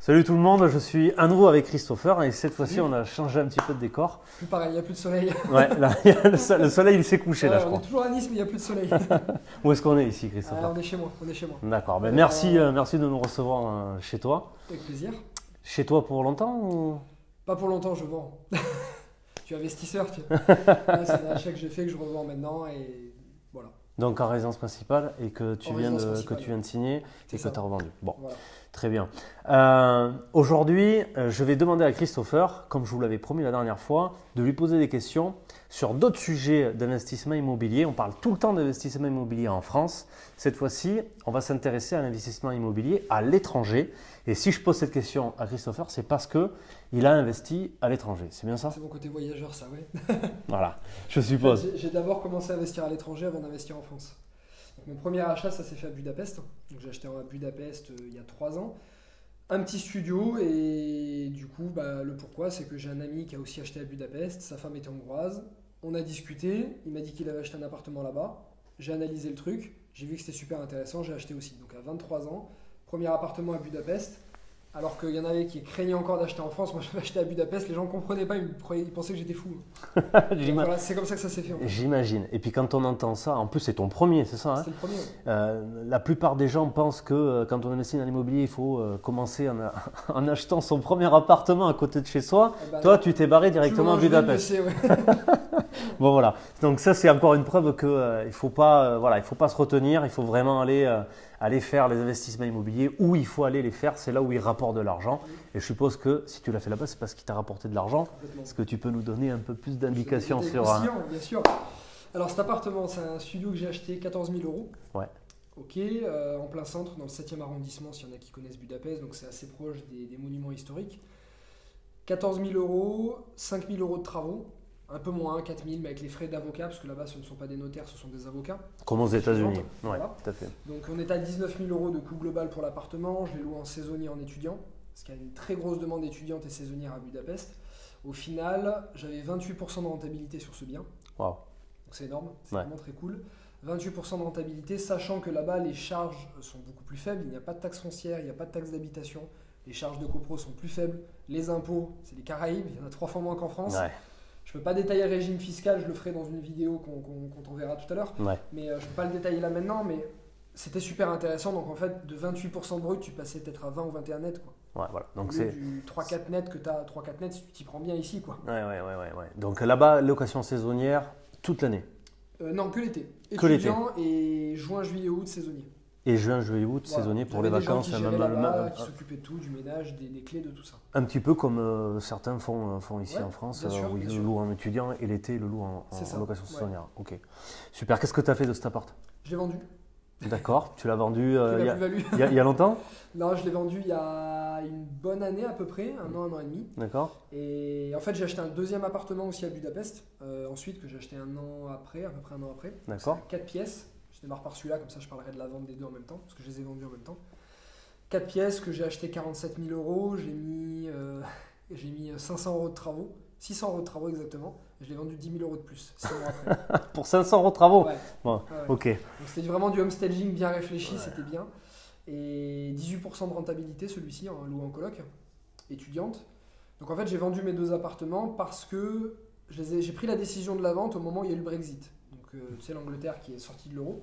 Salut tout le monde, je suis à nouveau avec Christopher et cette fois-ci on a changé un petit peu de décor. Plus pareil, il n'y a plus de soleil. Ouais, là, le soleil il s'est couché là je On crois. est toujours à Nice mais il n'y a plus de soleil. Où est-ce qu'on est ici Christopher? On est chez moi, on est chez moi. D'accord, ben merci de nous recevoir chez toi. Avec plaisir. Chez toi pour longtemps ou... Pas pour longtemps, je vends. Tu es investisseur, tu vois. C'est un achat que j'ai fait que je revends maintenant et voilà. Donc en résidence principale et que tu viens de signer et que tu as revendu. Bon, voilà. Très bien. Aujourd'hui, je vais demander à Christopher, comme je vous l'avais promis la dernière fois, de lui poser des questions sur d'autres sujets d'investissement immobilier. On parle tout le temps d'investissement immobilier en France. Cette fois-ci, on va s'intéresser à l'investissement immobilier à l'étranger. Et si je pose cette question à Christopher, c'est parce qu'il a investi à l'étranger. C'est bien ça? C'est mon côté voyageur, ça, oui. Voilà, je suppose. J'ai d'abord commencé à investir à l'étranger avant d'investir en France. Donc, mon premier achat, ça s'est fait à Budapest. J'ai acheté à Budapest il y a 3 ans. Un petit studio et du coup, le pourquoi, c'est que j'ai un ami qui a aussi acheté à Budapest. Sa femme était hongroise. On a discuté. Il m'a dit qu'il avait acheté un appartement là-bas. J'ai analysé le truc. J'ai vu que c'était super intéressant. J'ai acheté aussi. Donc à 23 ans, premier appartement à Budapest. Alors qu'il y en avait qui craignaient encore d'acheter en France. Moi, j'avais acheté à Budapest. Les gens ne comprenaient pas. Ils pensaient que j'étais fou. Voilà, c'est comme ça que ça s'est fait. En fait. J'imagine. Et puis quand on entend ça, en plus c'est ton premier, c'est ça? C'était le premier. La plupart des gens pensent que quand on investit dans l'immobilier, il faut commencer en achetant son premier appartement à côté de chez soi. Toi, tu t'es barré directement à Budapest. Bon voilà. Donc ça, c'est encore une preuve qu'il ne faut pas se retenir. Il faut vraiment aller faire les investissements immobiliers où il faut aller les faire. C'est là où ils rapportent de l'argent. Et je suppose que si tu l'as fait là-bas, c'est parce qu'il t'a rapporté de l'argent. Est-ce que tu peux nous donner un peu plus d'indications sur… Bien sûr. Alors cet appartement, c'est un studio que j'ai acheté 14 000 euros. Ouais. Ok, en plein centre, dans le 7e arrondissement, s'il y en a qui connaissent Budapest, donc c'est assez proche des monuments historiques. 14 000 euros, 5 000 euros de travaux. Un peu moins, 4 000, mais avec les frais d'avocat, parce que là-bas, ce ne sont pas des notaires, ce sont des avocats. Comme aux États-Unis, oui, voilà. Tout à fait. Donc on est à 19 000 euros de coût global pour l'appartement. Je l'ai loué en saisonnier en étudiant, parce qu'il y a une très grosse demande étudiante et saisonnière à Budapest. Au final, j'avais 28% de rentabilité sur ce bien. Wow. Donc c'est énorme, c'est vraiment très cool. 28% de rentabilité, sachant que là-bas, les charges sont beaucoup plus faibles. Il n'y a pas de taxe foncière, il n'y a pas de taxe d'habitation. Les charges de copro sont plus faibles. Les impôts, c'est les Caraïbes, il y en a 3 fois moins qu'en France. Ouais. Je ne peux pas détailler le régime fiscal, je le ferai dans une vidéo qu'on t'enverra tout à l'heure. Ouais. Mais je ne peux pas le détailler là maintenant, mais c'était super intéressant. Donc en fait, de 28% brut, tu passais peut-être à 20 ou 21 net. Quoi. Ouais, voilà. Donc c'est du 3-4 net que tu as, 3-4 net, tu t'y prends bien ici. Quoi. Ouais. Donc là-bas, location saisonnière toute l'année? Non, que l'été. Que l'été. Étudiant et juin, juillet, août, saisonnier. Et juin, juillet, août, voilà. saisonnier pour les vacances. Qui s'occupaient de tout, du ménage, des clés, de tout ça. Un petit peu comme certains font ici en France, où ils le louent en étudiant et l'été, ils le louent en location saisonnière. Ouais. Ok. Super. Qu'est-ce que tu as fait de cet appart? Je l'ai vendu. D'accord. Tu l'as vendu il y a longtemps? Non, je l'ai vendu il y a une bonne année à peu près, un an et demi. D'accord. Et en fait, j'ai acheté un deuxième appartement aussi à Budapest, ensuite que j'ai acheté un an après, à peu près un an après. D'accord. 4 pièces. Je démarre par celui-là, comme ça je parlerai de la vente des deux en même temps, parce que je les ai vendus en même temps. 4 pièces que j'ai acheté 47 000 euros, j'ai mis 500 euros de travaux, 600 euros de travaux exactement, et je l'ai vendu 10 000 euros de plus, 6 mois après. Pour 500 euros de travaux? Ouais. Bon, ouais. Ok. Donc c'était vraiment du homestaging bien réfléchi, c'était bien. Et 18% de rentabilité celui-ci, en loué en coloc, étudiante. Donc en fait j'ai vendu mes 2 appartements parce que j'ai pris la décision de la vente au moment où il y a eu le Brexit. Tu sais, l'Angleterre qui est sortie de l'euro.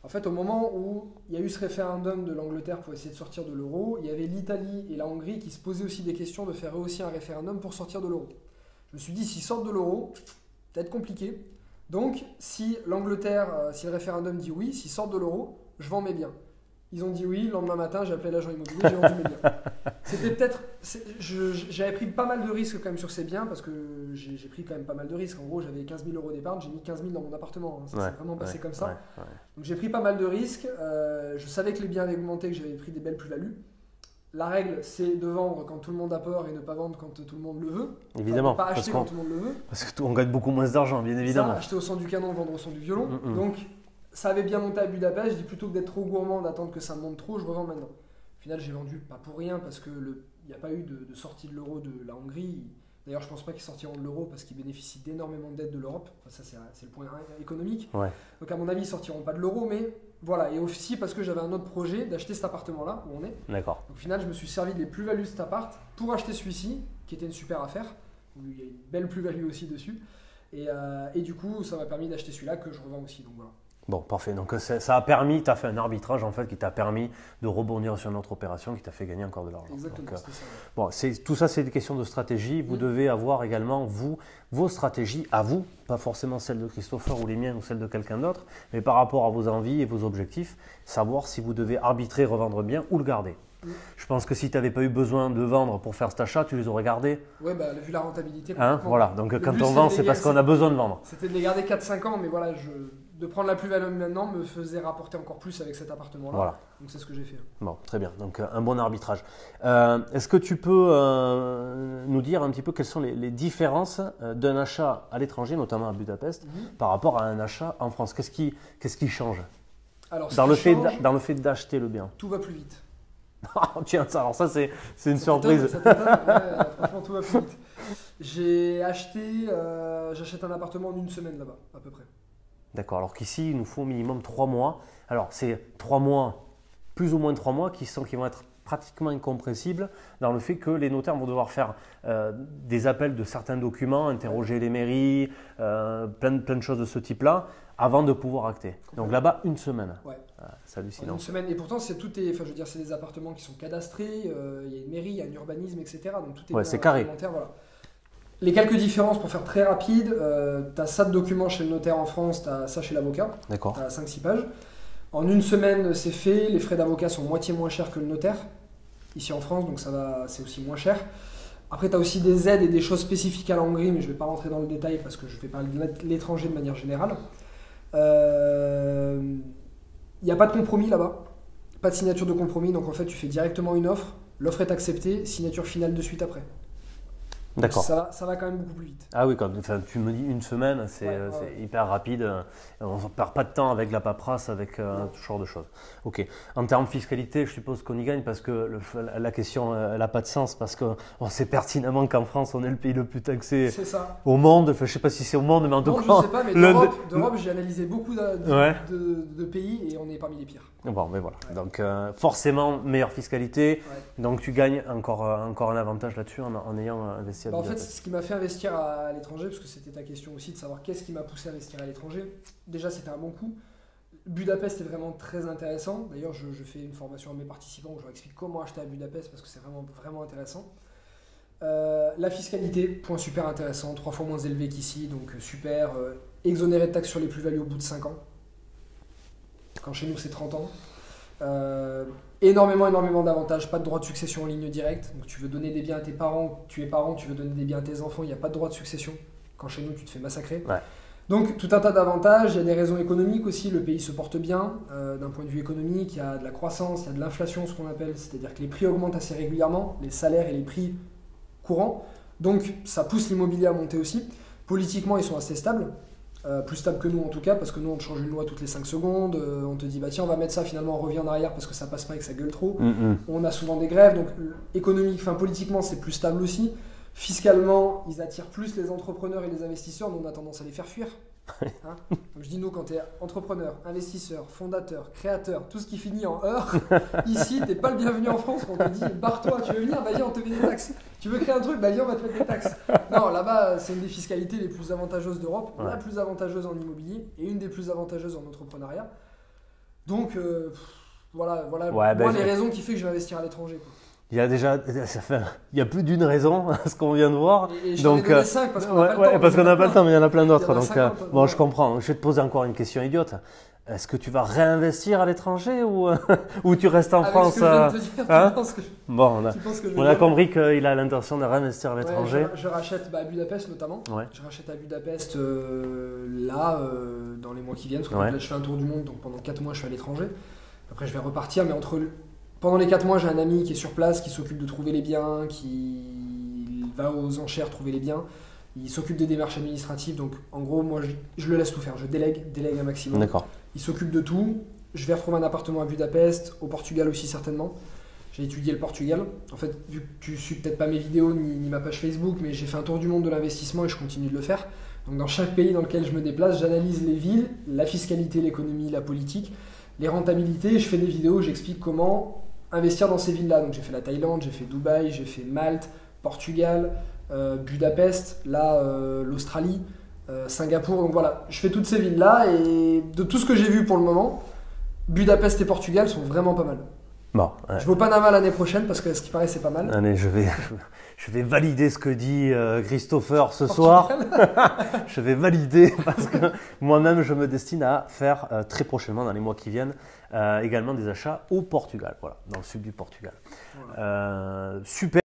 En fait, au moment où il y a eu ce référendum de l'Angleterre pour essayer de sortir de l'euro, il y avait l'Italie et la Hongrie qui se posaient aussi des questions de faire eux aussi un référendum pour sortir de l'euro. Je me suis dit, s'ils sortent de l'euro, peut-être compliqué. Donc, si l'Angleterre, si le référendum dit oui, s'ils sortent de l'euro, je vends mes biens. Ils ont dit oui, le lendemain matin, j'ai appelé l'agent immobilier, j'ai vendu mes biens. C'était peut-être. J'avais pris pas mal de risques quand même sur ces biens parce que j'ai pris quand même pas mal de risques. En gros, j'avais 15 000 euros d'épargne, j'ai mis 15 000 dans mon appartement. Ça s'est vraiment passé comme ça. Ouais. Donc j'ai pris pas mal de risques. Je savais que les biens avaient augmenté, que j'avais pris des belles plus-values. La règle, c'est de vendre quand tout le monde a peur et ne pas vendre quand tout le monde le veut. Évidemment. Enfin, pas acheter quand tout le monde le veut. Parce qu'on gagne beaucoup moins d'argent, bien évidemment. Ça, acheter au son du canon, vendre au son du violon. Donc, ça avait bien monté à Budapest. Je dis plutôt que d'être trop gourmand, d'attendre que ça monte trop, je revends maintenant. Au final, j'ai vendu pas pour rien parce qu'il n'y a pas eu de sortie de l'euro de la Hongrie. D'ailleurs, je ne pense pas qu'ils sortiront de l'euro parce qu'ils bénéficient d'énormément d'aides de l'Europe. Enfin, ça, c'est le point économique. Ouais. Donc, à mon avis, ils ne sortiront pas de l'euro. Mais voilà. Et aussi parce que j'avais un autre projet d'acheter cet appartement-là où on est. D'accord. Donc, au final, je me suis servi des plus-values de cet appart pour acheter celui-ci, qui était une super affaire. Où il y a une belle plus-value aussi dessus. Et du coup, ça m'a permis d'acheter celui-là que je revends aussi. Donc, voilà. Bon, parfait. Donc ça a permis, tu as fait un arbitrage en fait qui t'a permis de rebondir sur une autre opération qui t'a fait gagner encore de l'argent. Exactement. Donc, ça, bon, tout ça, c'est des questions de stratégie. Vous devez avoir également, vous, vos stratégies à vous, pas forcément celles de Christopher ou les miennes ou celles de quelqu'un d'autre, mais par rapport à vos envies et vos objectifs, savoir si vous devez arbitrer, revendre bien ou le garder. Je pense que si tu n'avais pas eu besoin de vendre pour faire cet achat, tu les aurais gardés. Oui, bah, vu la rentabilité. Voilà, donc quand on vend, c'est parce qu'on a besoin de vendre. C'était de les garder 4-5 ans, mais voilà, de prendre la plus-value maintenant me faisait rapporter encore plus avec cet appartement-là. Voilà. Donc c'est ce que j'ai fait. Bon, très bien, donc un bon arbitrage. Est-ce que tu peux nous dire un petit peu quelles sont les différences d'un achat à l'étranger, notamment à Budapest, par rapport à un achat en France? Qu'est-ce qui change? Alors, dans le fait d'acheter le bien? Tout va plus vite. Tiens, alors ça c'est une surprise. Ça t'étonne, ouais, franchement, tout va plus vite. J'achète un appartement en une semaine là-bas, à peu près. D'accord, alors qu'ici, il nous faut au minimum 3 mois. Alors, c'est 3 mois, plus ou moins 3 mois, qui vont être pratiquement incompressibles dans le fait que les notaires vont devoir faire des appels de certains documents, interroger les mairies, plein de choses de ce type-là, avant de pouvoir acter. Donc là-bas, une semaine. Ouais. C'est hallucinant. Une semaine. Et pourtant, c'est des appartements qui sont cadastrés, il y a une mairie, il y a un urbanisme, etc. Donc tout est c'est carré. Voilà. Les quelques différences, pour faire très rapide, tu as ça de documents chez le notaire en France, tu as ça chez l'avocat. D'accord. Tu as 5-6 pages. En une semaine, c'est fait. Les frais d'avocat sont moitié moins chers que le notaire, ici en France, donc c'est aussi moins cher. Après, tu as aussi des aides et des choses spécifiques à la Hongrie, mais je ne vais pas rentrer dans le détail parce que je vais parler de l'étranger de manière générale. Il n'y a pas de compromis là-bas, pas de signature de compromis, donc en fait tu fais directement une offre, l'offre est acceptée, signature finale de suite après. D'accord. Ça va quand même beaucoup plus vite. Ah oui, quand tu me dis une semaine, c'est hyper rapide. On ne perd pas de temps avec la paperasse, avec ce genre de choses. Ok. En termes de fiscalité, je suppose qu'on y gagne parce que la question n'a pas de sens parce qu'on sait pertinemment qu'en France, on est le pays le plus taxé au monde. Enfin, je ne sais pas si c'est au monde, mais en tout cas… Je ne sais pas, mais d'Europe, j'ai analysé beaucoup de pays et on est parmi les pires. Bon, mais voilà. Ouais. Donc, forcément, meilleure fiscalité. Ouais. Donc, tu gagnes encore un avantage là-dessus en ayant investi à En fait, ce qui m'a fait investir à l'étranger, parce que c'était ta question aussi de savoir qu'est-ce qui m'a poussé à investir à l'étranger, déjà, c'était un bon coup. Budapest est vraiment très intéressant. D'ailleurs, je fais une formation à mes participants où je leur explique comment acheter à Budapest parce que c'est vraiment, vraiment intéressant. La fiscalité, point super intéressant, 3 fois moins élevé qu'ici, donc super. Exonéré de taxes sur les plus-values au bout de 5 ans. Quand chez nous c'est 30 ans. Énormément d'avantages, pas de droit de succession en ligne directe. Donc tu veux donner des biens à tes parents, tu es parent, tu veux donner des biens à tes enfants, il n'y a pas de droit de succession. Quand chez nous tu te fais massacrer. Ouais. Donc tout un tas d'avantages, il y a des raisons économiques aussi, le pays se porte bien d'un point de vue économique, il y a de la croissance, il y a de l'inflation, ce qu'on appelle, c'est-à-dire que les prix augmentent assez régulièrement, les salaires et les prix courants. Donc ça pousse l'immobilier à monter aussi. Politiquement ils sont assez stables. Plus stable que nous en tout cas, parce que nous on change une loi toutes les 5 secondes, on te dit bah tiens on va mettre ça, finalement on revient en arrière parce que ça passe pas et que ça gueule trop. On a souvent des grèves, donc politiquement c'est plus stable aussi. Fiscalement, ils attirent plus les entrepreneurs et les investisseurs, nous on a tendance à les faire fuir. Hein, donc je dis nous, quand tu es entrepreneur, investisseur, fondateur, créateur, tout ce qui finit en heure, ici t'es pas le bienvenu en France. On te dit barre-toi, tu veux venir, vas-y on te met des taxes. Tu veux créer un truc, bah viens on va te mettre des taxes. Non, là-bas c'est une des fiscalités les plus avantageuses d'Europe, la plus avantageuse en immobilier et une des plus avantageuses en entrepreneuriat. Donc voilà les raisons qui fait que je vais investir à l'étranger. Il y a déjà, il y a plus d'une raison à ce qu'on vient de voir. Et j'en ai donné 5 parce qu'on n'a pas le temps. Parce qu'on n'a pas le temps, mais il y en a plein d'autres. Donc, bon, je comprends. Je vais te poser encore une question idiote. Est-ce que tu vas réinvestir à l'étranger ou tu restes en France? On a compris qu'il a l'intention de réinvestir à l'étranger. Je rachète à Budapest notamment. Ouais. Je rachète à Budapest dans les mois qui viennent. Parce que là, je fais un tour du monde, donc pendant 4 mois, je suis à l'étranger. Après, je vais repartir, mais pendant les 4 mois, j'ai un ami qui est sur place, qui s'occupe de trouver les biens, qui va aux enchères trouver les biens. Il s'occupe des démarches administratives. Donc, en gros, moi, je le laisse tout faire. Je délègue un maximum. D'accord. Il s'occupe de tout. Je vais retrouver un appartement à Budapest, au Portugal aussi certainement. J'ai étudié le Portugal. En fait, vu que tu suis peut-être pas mes vidéos ni ma page Facebook, mais j'ai fait un tour du monde de l'investissement et je continue de le faire. Donc dans chaque pays dans lequel je me déplace, j'analyse les villes, la fiscalité, l'économie, la politique, les rentabilités. Et je fais des vidéos où j'explique comment investir dans ces villes-là. Donc j'ai fait la Thaïlande, j'ai fait Dubaï, j'ai fait Malte, Portugal, Budapest, là l'Australie, Singapour. Donc voilà, je fais toutes ces villes-là et de tout ce que j'ai vu pour le moment, Budapest et Portugal sont vraiment pas mal. Bon, ouais. Je vais au Panama l'année prochaine parce que ce qui paraît c'est pas mal. Allez, je vais valider ce que dit Christopher ce soir. Je vais valider parce que moi-même je me destine à faire très prochainement dans les mois qui viennent également des achats au Portugal, voilà, dans le sud du Portugal. Voilà. Super.